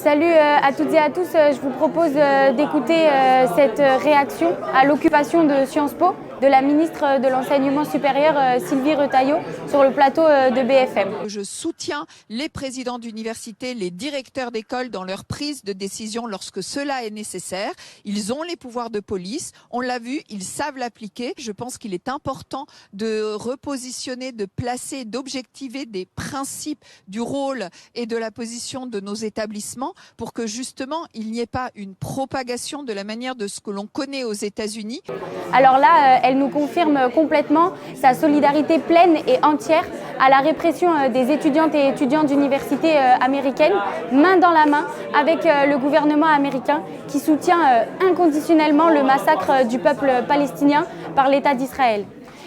Salut à toutes et à tous, je vous propose d'écouter cette réaction à l'occupation de Sciences Po de la ministre de l'Enseignement supérieur Sylvie Retailleau sur le plateau de BFM. Je soutiens les présidents d'université, les directeurs d'école dans leur prise de décision lorsque cela est nécessaire. Ils ont les pouvoirs de police, on l'a vu, ils savent l'appliquer. Je pense qu'il est important de repositionner, de placer, d'objectiver des principes du rôle et de la position de nos établissements pour que justement il n'y ait pas une propagation de la manière de ce que l'on connaît aux États-Unis. Alors là, elle nous confirme complètement sa solidarité pleine et entière à la répression des étudiantes et étudiants d'universités américaines, main dans la main avec le gouvernement américain qui soutient inconditionnellement le massacre du peuple palestinien par l'État d'Israël.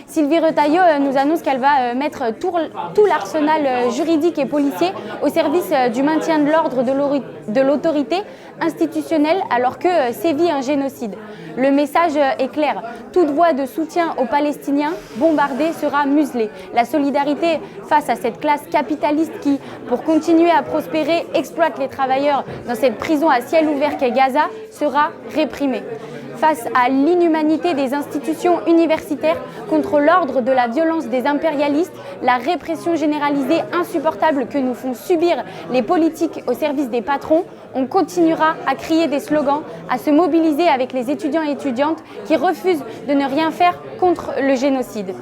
Sylvie Retailleau nous annonce qu'elle va mettre tout l'arsenal juridique et policier au service du maintien de l'ordre de l'autorité institutionnelle alors que sévit un génocide. Le message est clair, toute voix de soutien aux Palestiniens bombardés sera muselée. La solidarité face à cette classe capitaliste qui, pour continuer à prospérer, exploite les travailleurs dans cette prison à ciel ouvert qu'est Gaza sera réprimée. Face à l'inhumanité des institutions universitaires contre l'ordre de la violence des impérialistes, la répression généralisée insupportable que nous font subir les politiques au service des patrons, on continuera à crier des slogans, à se mobiliser avec les étudiants et étudiantes qui refusent de ne rien faire contre le génocide.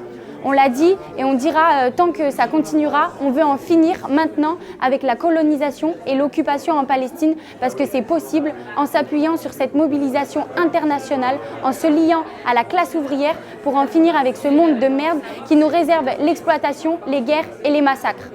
On l'a dit et on dira tant que ça continuera, on veut en finir maintenant avec la colonisation et l'occupation en Palestine parce que c'est possible en s'appuyant sur cette mobilisation internationale, en se liant à la classe ouvrière pour en finir avec ce monde de merde qui nous réserve l'exploitation, les guerres et les massacres.